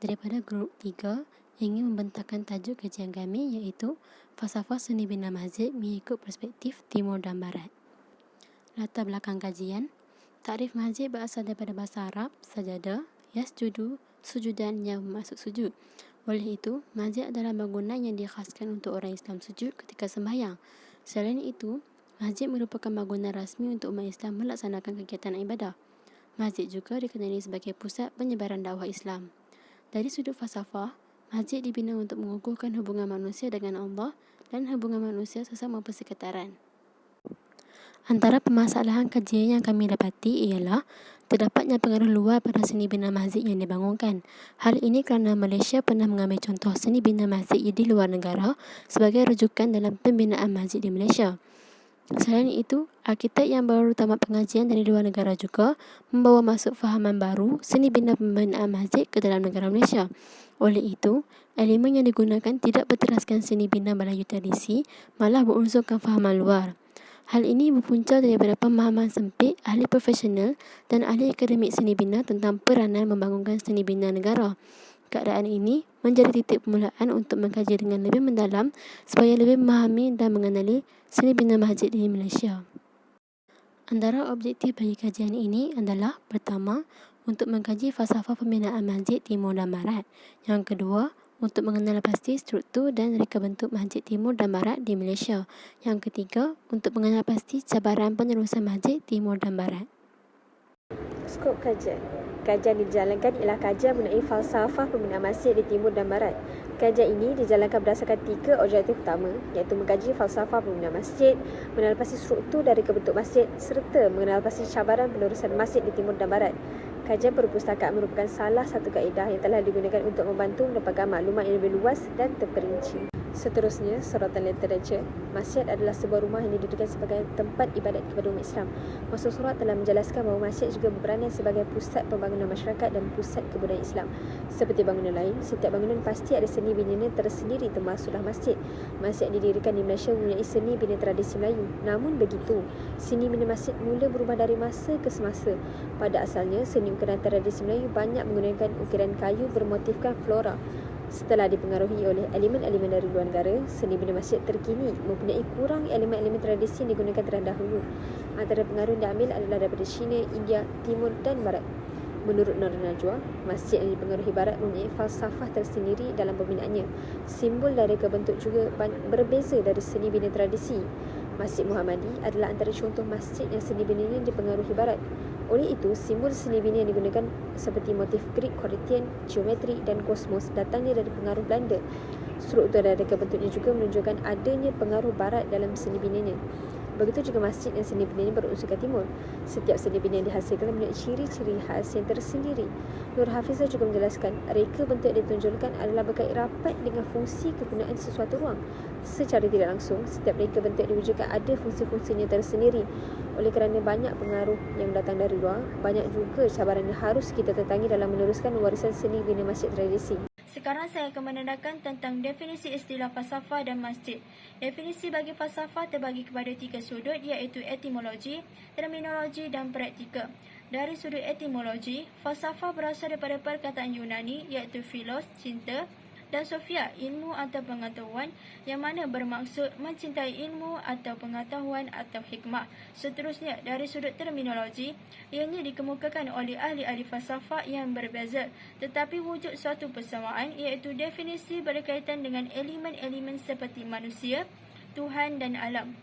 daripada grup 3 ingin membentangkan tajuk kajian kami iaitu Falsafah Seni Bina Masjid mengikut perspektif Timur dan Barat. Latar belakang kajian. Takrif masjid berasal daripada bahasa Arab sajadah, yasjudu, sujudan yang bermaksud sujud. Oleh itu, masjid adalah bangunan yang dikhaskan untuk orang Islam sujud ketika sembahyang. Selain itu, masjid merupakan bangunan rasmi untuk umat Islam melaksanakan kegiatan ibadah. Masjid juga dikenali sebagai pusat penyebaran dakwah Islam. Dari sudut falsafah, masjid dibina untuk mengukuhkan hubungan manusia dengan Allah dan hubungan manusia sesama persekitaran. Antara permasalahan kajian yang kami dapati ialah terdapatnya pengaruh luar pada seni bina masjid yang dibangunkan. Hal ini kerana Malaysia pernah mengambil contoh seni bina masjid di luar negara sebagai rujukan dalam pembinaan masjid di Malaysia. Selain itu, arkitek yang baru tamat pengajian dari luar negara juga membawa masuk fahaman baru seni bina pembinaan masjid ke dalam negara Malaysia. Oleh itu, elemen yang digunakan tidak berteraskan seni bina Melayu tradisi, malah berunsurkan fahaman luar. Hal ini berpunca daripada pemahaman sempit ahli profesional dan ahli akademik seni bina tentang peranan membangunkan seni bina negara. Keadaan ini menjadi titik permulaan untuk mengkaji dengan lebih mendalam supaya lebih memahami dan mengenali seni bina masjid di Malaysia. Antara objektif bagi kajian ini adalah pertama, untuk mengkaji falsafah pembinaan masjid Timur dan Barat. Yang kedua, untuk mengenal pasti struktur dan reka bentuk masjid Timur dan Barat di Malaysia. Yang ketiga, untuk mengenal pasti cabaran penerusan masjid Timur dan Barat. Skop kajian. Kajian dijalankan ialah kajian mengenai falsafah pembinaan masjid di Timur dan Barat. Kajian ini dijalankan berdasarkan 3 objektif utama, iaitu mengkaji falsafah pembinaan masjid, mengenal pasti struktur dari kebentuk masjid, serta mengenal pasti cabaran penerusan masjid di Timur dan Barat. Kajian perpustakaan merupakan salah satu kaedah yang telah digunakan untuk membantu mendapatkan maklumat yang lebih luas dan terperinci. Seterusnya, sorotan literatur. Masjid adalah sebuah rumah yang didirikan sebagai tempat ibadat kepada umat Islam. Masuk surat telah menjelaskan bahawa masjid juga berperanan sebagai pusat pembangunan masyarakat dan pusat kebudayaan Islam. Seperti bangunan lain, setiap bangunan pasti ada seni binanya tersendiri, termasuklah masjid. Masjid yang didirikan di Malaysia mempunyai seni bina tradisi Melayu. Namun begitu, seni bina masjid mula berubah dari masa ke semasa. Pada asalnya, seni ukiran tradisi Melayu banyak menggunakan ukiran kayu bermotifkan flora. Setelah dipengaruhi oleh elemen-elemen dari luar negara, seni bina masjid terkini mempunyai kurang elemen-elemen tradisi yang digunakan terdahulu. Antara pengaruh yang diambil adalah daripada China, India, Timur dan Barat. Menurut Nur Najwa, masjid yang dipengaruhi Barat mempunyai falsafah tersendiri dalam pembinaannya. Simbol dan reka bentuk juga berbeza dari seni bina tradisi. Masjid Muhammadi adalah antara contoh masjid yang seni binanya dipengaruhi Barat. Oleh itu, simbol seni bina yang digunakan seperti motif Greek, Corinthian, geometri dan kosmos datangnya dari pengaruh Belanda. Struktur dan reka bentuknya juga menunjukkan adanya pengaruh Barat dalam seni binanya. Begitu juga masjid yang seni binanya berunsurkan Timur. Setiap seni bina yang dihasilkan mempunyai ciri-ciri khas yang tersendiri. Nur Hafizah juga menjelaskan, reka bentuk yang ditunjukkan adalah berkait rapat dengan fungsi kegunaan sesuatu ruang. Secara tidak langsung, setiap reka bentuk diwujudkan ada fungsi-fungsinya tersendiri. Oleh kerana banyak pengaruh yang datang dari luar, banyak juga cabaran yang harus kita tentangi dalam meneruskan warisan seni bina masjid tradisi. Sekarang saya akan menandakan tentang definisi istilah falsafah dan masjid. Definisi bagi falsafah terbagi kepada 3 sudut, iaitu etimologi, terminologi dan praktika. Dari sudut etimologi, falsafah berasal daripada perkataan Yunani iaitu philos, cinta, dan sophia, ilmu atau pengetahuan, yang mana bermaksud mencintai ilmu atau pengetahuan atau hikmah. Seterusnya, dari sudut terminologi, ianya dikemukakan oleh ahli-ahli falsafah yang berbeza, tetapi wujud suatu persamaan, iaitu definisi berkaitan dengan elemen-elemen seperti manusia, Tuhan dan alam.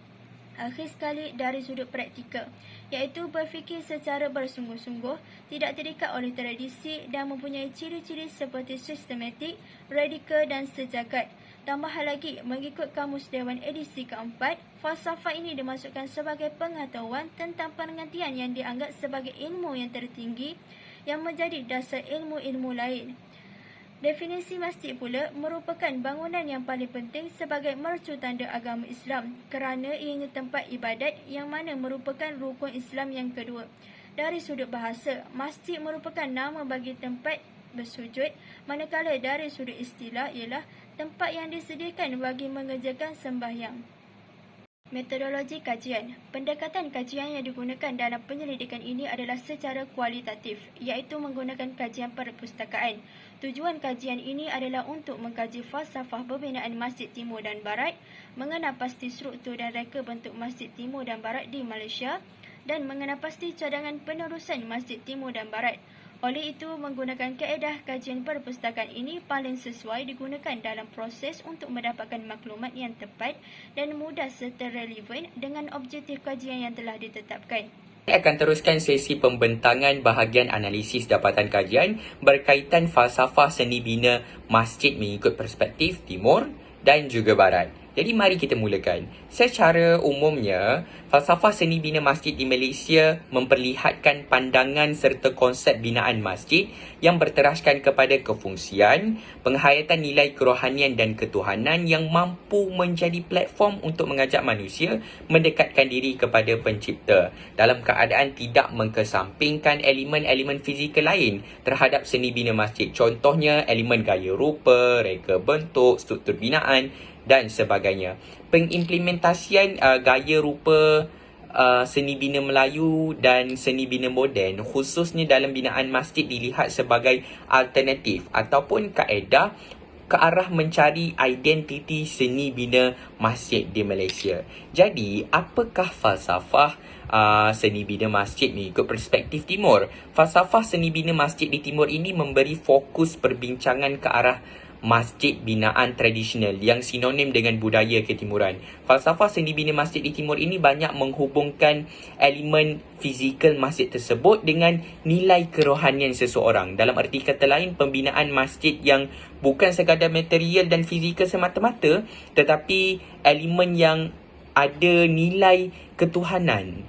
Akhir sekali, dari sudut praktika, iaitu berfikir secara bersungguh-sungguh, tidak terikat oleh tradisi dan mempunyai ciri-ciri seperti sistematik, radikal dan sejagat. Tambahan lagi, mengikut Kamus Dewan edisi keempat, falsafah ini dimasukkan sebagai pengetahuan tentang pengertian yang dianggap sebagai ilmu yang tertinggi yang menjadi dasar ilmu-ilmu lain. Definisi masjid pula merupakan bangunan yang paling penting sebagai mercu tanda agama Islam kerana ianya tempat ibadat yang mana merupakan rukun Islam yang kedua. Dari sudut bahasa, masjid merupakan nama bagi tempat bersujud, manakala dari sudut istilah ialah tempat yang disediakan bagi mengerjakan sembahyang. Metodologi kajian. Pendekatan kajian yang digunakan dalam penyelidikan ini adalah secara kualitatif, iaitu menggunakan kajian perpustakaan. Tujuan kajian ini adalah untuk mengkaji falsafah pembinaan Masjid Timur dan Barat, mengenal pasti struktur dan reka bentuk Masjid Timur dan Barat di Malaysia, dan mengenal pasti cadangan penerusan Masjid Timur dan Barat. Oleh itu, menggunakan kaedah kajian perpustakaan ini paling sesuai digunakan dalam proses untuk mendapatkan maklumat yang tepat dan mudah serta relevan dengan objektif kajian yang telah ditetapkan. Saya akan teruskan sesi pembentangan bahagian analisis dapatan kajian berkaitan falsafah seni bina masjid mengikut perspektif Timur dan juga Barat. Jadi mari kita mulakan. Secara umumnya, falsafah seni bina masjid di Malaysia memperlihatkan pandangan serta konsep binaan masjid yang berteraskan kepada kefungsian, penghayatan nilai kerohanian dan ketuhanan yang mampu menjadi platform untuk mengajak manusia mendekatkan diri kepada pencipta dalam keadaan tidak mengkesampingkan elemen-elemen fizikal lain terhadap seni bina masjid. Contohnya elemen gaya rupa, reka bentuk, struktur binaan dan sebagainya. Pengimplementasian gaya rupa seni bina Melayu dan seni bina moden khususnya dalam binaan masjid dilihat sebagai alternatif ataupun kaedah ke arah mencari identiti seni bina masjid di Malaysia. Jadi, apakah falsafah seni bina masjid mengikut perspektif Timur? Falsafah seni bina masjid di Timur ini memberi fokus perbincangan ke arah masjid binaan tradisional yang sinonim dengan budaya ketimuran. Falsafah seni bina masjid di Timur ini banyak menghubungkan elemen fizikal masjid tersebut dengan nilai kerohanian seseorang. Dalam arti kata lain, pembinaan masjid yang bukan sekadar material dan fizikal semata-mata, tetapi elemen yang ada nilai ketuhanan.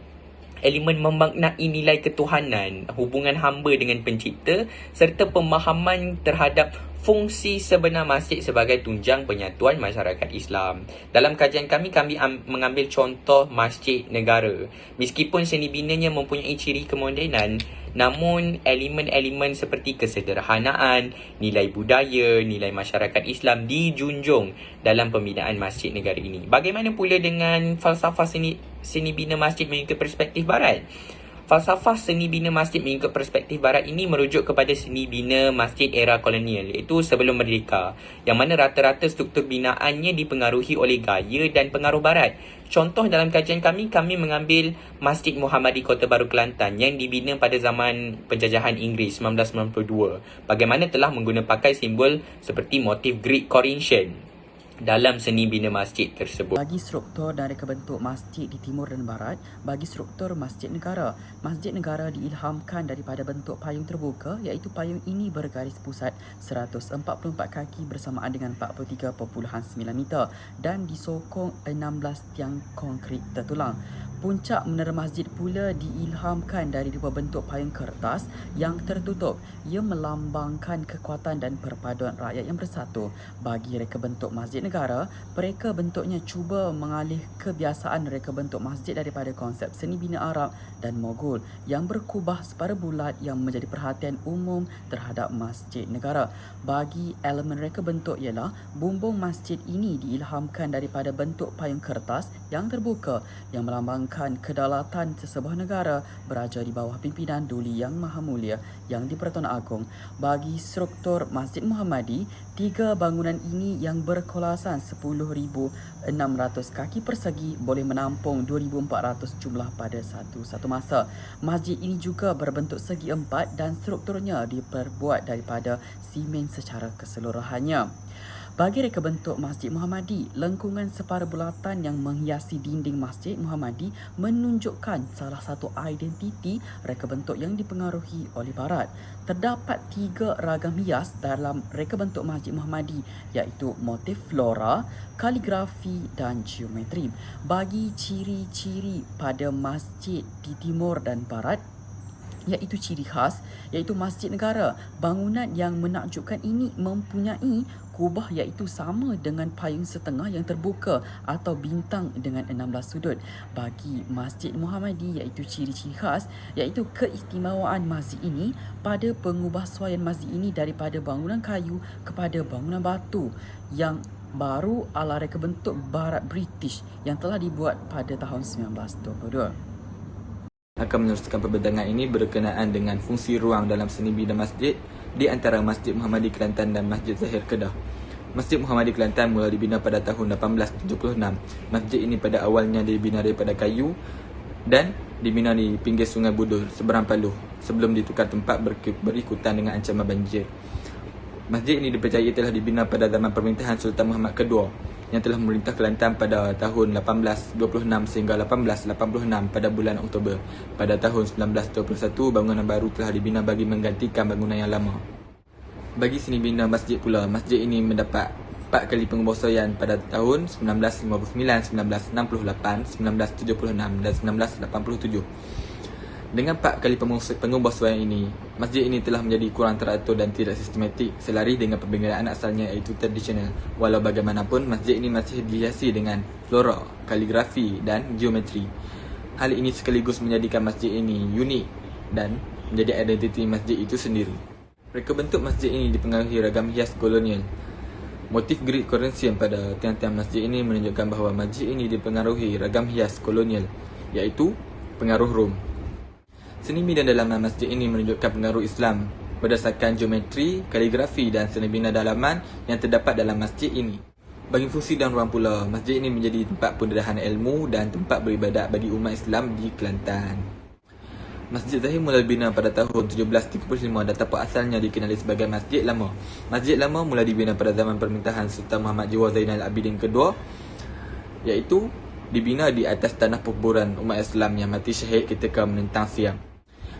Elemen memaknai nilai ketuhanan, hubungan hamba dengan pencipta serta pemahaman terhadap fungsi sebenar masjid sebagai tunjang penyatuan masyarakat Islam. Dalam kajian kami mengambil contoh masjid negara. Meskipun seni binanya mempunyai ciri kemodenan, namun elemen-elemen seperti kesederhanaan, nilai budaya, nilai masyarakat Islam dijunjung dalam pembinaan masjid negara ini. Bagaimana pula dengan falsafah seni bina masjid mengikut perspektif Barat? Falsafah seni bina masjid mengikut perspektif Barat ini merujuk kepada seni bina masjid era kolonial, iaitu sebelum merdeka, yang mana rata-rata struktur binaannya dipengaruhi oleh gaya dan pengaruh Barat. Contoh dalam kajian kami mengambil Masjid Muhammadi Kota Baru Kelantan yang dibina pada zaman penjajahan Inggeris 1992. Bagaimana telah menggunakan pakai simbol seperti motif Greek Corinthian dalam seni bina masjid tersebut. Bagi struktur dan reka bentuk masjid di Timur dan Barat, bagi struktur masjid negara. Masjid negara diilhamkan daripada bentuk payung terbuka, iaitu payung ini bergaris pusat 144 kaki bersamaan dengan 43.9 meter dan disokong 16 tiang konkrit tertulang. Puncak menara masjid pula diilhamkan dari dua bentuk payung kertas yang tertutup. Ia melambangkan kekuatan dan perpaduan rakyat yang bersatu. Bagi reka bentuk masjid negara, pereka bentuknya cuba mengalih kebiasaan reka bentuk masjid daripada konsep seni bina Arab dan Mogul yang berkubah separa bulat yang menjadi perhatian umum terhadap masjid negara. Bagi elemen reka bentuk ialah bumbung masjid ini diilhamkan daripada bentuk payung kertas yang terbuka yang melambangkan kedaulatan sesebuah negara beraja di bawah pimpinan Duli Yang Maha Mulia yang di-Pertuan Agong. Bagi struktur Masjid Muhammadi, tiga bangunan ini yang berkolasan 10,600 kaki persegi boleh menampung 2,400 jumlah pada satu masa. Masjid ini juga berbentuk segi empat dan strukturnya diperbuat daripada simen secara keseluruhannya. Bagi reka bentuk Masjid Muhammadi, lengkungan separa bulatan yang menghiasi dinding Masjid Muhammadi menunjukkan salah satu identiti reka bentuk yang dipengaruhi oleh Barat. Terdapat tiga ragam hias dalam reka bentuk Masjid Muhammadi, iaitu motif flora, kaligrafi dan geometri. Bagi ciri-ciri pada masjid di Timur dan Barat, iaitu ciri khas, iaitu masjid negara. Bangunan yang menakjubkan ini mempunyai kubah iaitu sama dengan payung setengah yang terbuka atau bintang dengan 16 sudut. Bagi Masjid Muhammadi, iaitu ciri-ciri khas, iaitu keistimewaan masjid ini pada pengubahsuaian masjid ini daripada bangunan kayu kepada bangunan batu yang baru ala reka bentuk barat British yang telah dibuat pada tahun 1922. Akan meneruskan perbincangan ini berkenaan dengan fungsi ruang dalam seni bina masjid di antara Masjid Muhammadi Kelantan dan Masjid Zahir Kedah. Masjid Muhammadi Kelantan mula dibina pada tahun 1876. Masjid ini pada awalnya dibina daripada kayu dan dibina di pinggir Sungai Budur, seberang Paluh, sebelum ditukar tempat berikutan dengan ancaman banjir. Masjid ini dipercayai telah dibina pada zaman pemerintahan Sultan Muhammad Kedua yang telah memerintah Kelantan pada tahun 1826 sehingga 1886 pada bulan Oktober. Pada tahun 1921, bangunan baru telah dibina bagi menggantikan bangunan yang lama. Bagi seni bina masjid pula, masjid ini mendapat 4 kali pengubahasayan pada tahun 1959, 1968, 1976 dan 1987. Dengan 4 kali pengubahasayan ini, masjid ini telah menjadi kurang teratur dan tidak sistematik selaras dengan pembinaan asalnya iaitu tradisional. Walau bagaimanapun, masjid ini masih dihiasi dengan flora, kaligrafi dan geometri. Hal ini sekaligus menjadikan masjid ini unik dan menjadi identiti masjid itu sendiri. Reka bentuk masjid ini dipengaruhi ragam hias kolonial. Motif Greek Corinthian pada tiang-tiang masjid ini menunjukkan bahawa masjid ini dipengaruhi ragam hias kolonial, iaitu pengaruh Rom. Seni bina dalaman masjid ini menunjukkan pengaruh Islam berdasarkan geometri, kaligrafi dan seni bina dalaman yang terdapat dalam masjid ini. Bagi fungsi dan ruang pula, masjid ini menjadi tempat pendedahan ilmu dan tempat beribadat bagi umat Islam di Kelantan. Masjid Zahir mula dibina pada tahun 1735 dan tapak asalnya dikenali sebagai Masjid Lama. Masjid Lama mula dibina pada zaman pemerintahan Sultan Muhammad Jiwa Zainal Abidin kedua, iaitu dibina di atas tanah perkuburan umat Islam yang mati syahid ketika menentang Siam.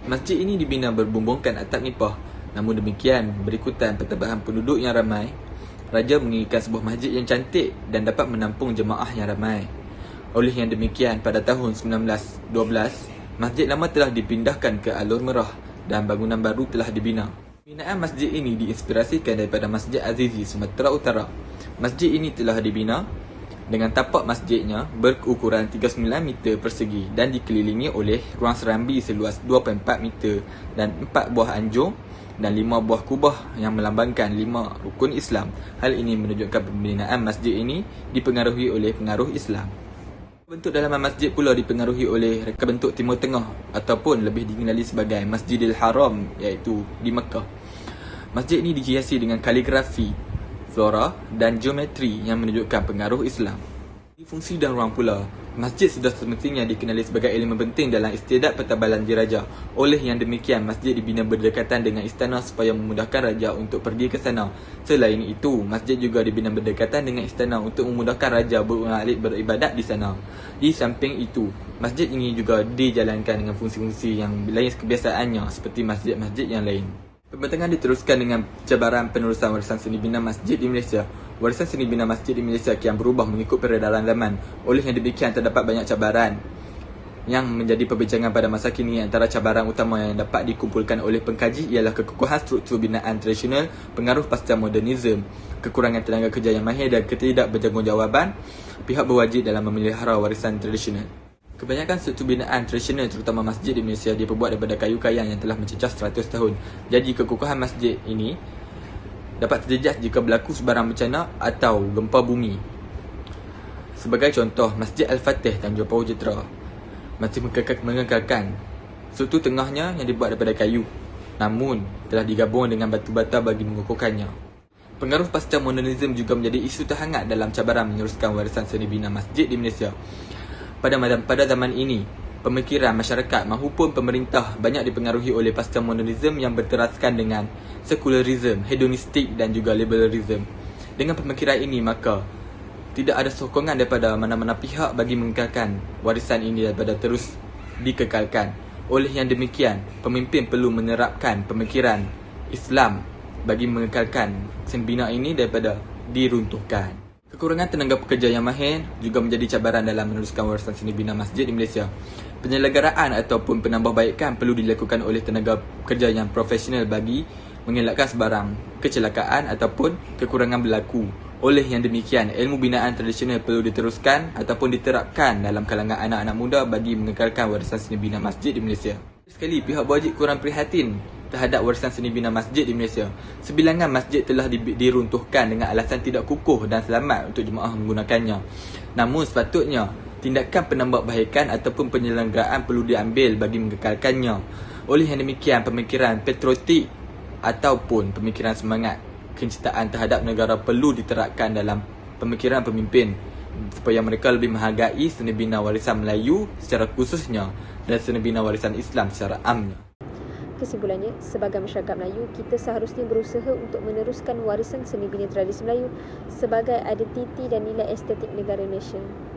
Masjid ini dibina berbumbungkan atap nipah. Namun demikian, berikutan pertambahan penduduk yang ramai, Raja menginginkan sebuah masjid yang cantik dan dapat menampung jemaah yang ramai. Oleh yang demikian, pada tahun 1912, Masjid Lama telah dipindahkan ke Alur Merah dan bangunan baru telah dibina. Binaan masjid ini diinspirasikan daripada Masjid Azizi, Sumatera Utara. Masjid ini telah dibina dengan tapak masjidnya berukuran 39 meter persegi dan dikelilingi oleh ruang serambi seluas 2.4 meter dan 4 buah anjung dan 5 buah kubah yang melambangkan 5 rukun Islam. Hal ini menunjukkan pembinaan masjid ini dipengaruhi oleh pengaruh Islam. Bentuk dalaman masjid pula dipengaruhi oleh reka bentuk Timur Tengah ataupun lebih dikenali sebagai Masjidil Haram, iaitu di Mekah. Masjid ini dihiasi dengan kaligrafi, flora dan geometri yang menunjukkan pengaruh Islam. Di fungsi dan ruang pula, masjid sudah semestinya dikenali sebagai elemen penting dalam istiadat pertabalan diraja. Oleh yang demikian, masjid dibina berdekatan dengan istana supaya memudahkan raja untuk pergi ke sana. Selain itu, masjid juga dibina berdekatan dengan istana untuk memudahkan raja berulang-alik beribadat di sana. Di samping itu, masjid ini juga dijalankan dengan fungsi-fungsi yang lain kebiasaannya seperti masjid-masjid yang lain. Pembentangan diteruskan dengan cabaran penerusan warisan seni bina masjid di Malaysia. Warisan seni bina masjid di Malaysia kian berubah mengikut peredaran zaman. Oleh yang demikian, terdapat banyak cabaran yang menjadi perbincangan pada masa kini. Antara cabaran utama yang dapat dikumpulkan oleh pengkaji ialah kekukuhan struktur binaan tradisional, pengaruh pasca modernisme, kekurangan tenaga kerja yang mahir dan ketidakbertanggungjawabban pihak berwajib dalam memelihara warisan tradisional. Kebanyakan struktur binaan tradisional terutama masjid di Malaysia diperbuat daripada kayu kayang yang telah mencecah 100 tahun. Jadi kekukuhan masjid ini dapat terjejas jika berlaku sebarang bencana atau gempa bumi. Sebagai contoh, Masjid Al-Fatih Tanjung Pahoh Jitra masih mengekalkan struktur tengahnya yang dibuat daripada kayu, namun telah digabung dengan batu bata bagi mengukuhkannya. Pengaruh pasca modernisme juga menjadi isu terhangat dalam cabaran meneruskan warisan seni bina masjid di Malaysia. Pada zaman ini, pemikiran masyarakat maupun pemerintah banyak dipengaruhi oleh pasca modernisme yang berteraskan dengan sekularisme, hedonistik dan juga liberalisme. Dengan pemikiran ini, maka tidak ada sokongan daripada mana-mana pihak bagi mengekalkan warisan ini daripada terus dikekalkan. Oleh yang demikian, pemimpin perlu menerapkan pemikiran Islam bagi mengekalkan seni bina ini daripada diruntuhkan. Kekurangan tenaga pekerja yang mahir juga menjadi cabaran dalam meneruskan warisan seni bina masjid di Malaysia. Penyelenggaraan ataupun penambahbaikan perlu dilakukan oleh tenaga pekerja yang profesional bagi mengelakkan sebarang kecelakaan ataupun kekurangan berlaku. Oleh yang demikian, ilmu binaan tradisional perlu diteruskan ataupun diterapkan dalam kalangan anak-anak muda bagi mengekalkan warisan seni bina masjid di Malaysia. Sekali, pihak berwajib kurang prihatin terhadap warisan seni bina masjid di Malaysia. Sebilangan masjid telah diruntuhkan dengan alasan tidak kukuh dan selamat untuk jemaah menggunakannya. Namun sepatutnya, tindakan penambahbaikan ataupun penyelenggaraan perlu diambil bagi mengekalkannya. Oleh yang demikian, pemikiran patriotik ataupun pemikiran semangat kecintaan terhadap negara perlu diterapkan dalam pemikiran pemimpin supaya mereka lebih menghargai seni bina warisan Melayu secara khususnya dan seni bina warisan Islam secara amnya. Kesimpulannya, sebagai masyarakat Melayu, kita seharusnya berusaha untuk meneruskan warisan seni bina tradisi Melayu sebagai identiti dan nilai estetik negara Malaysia.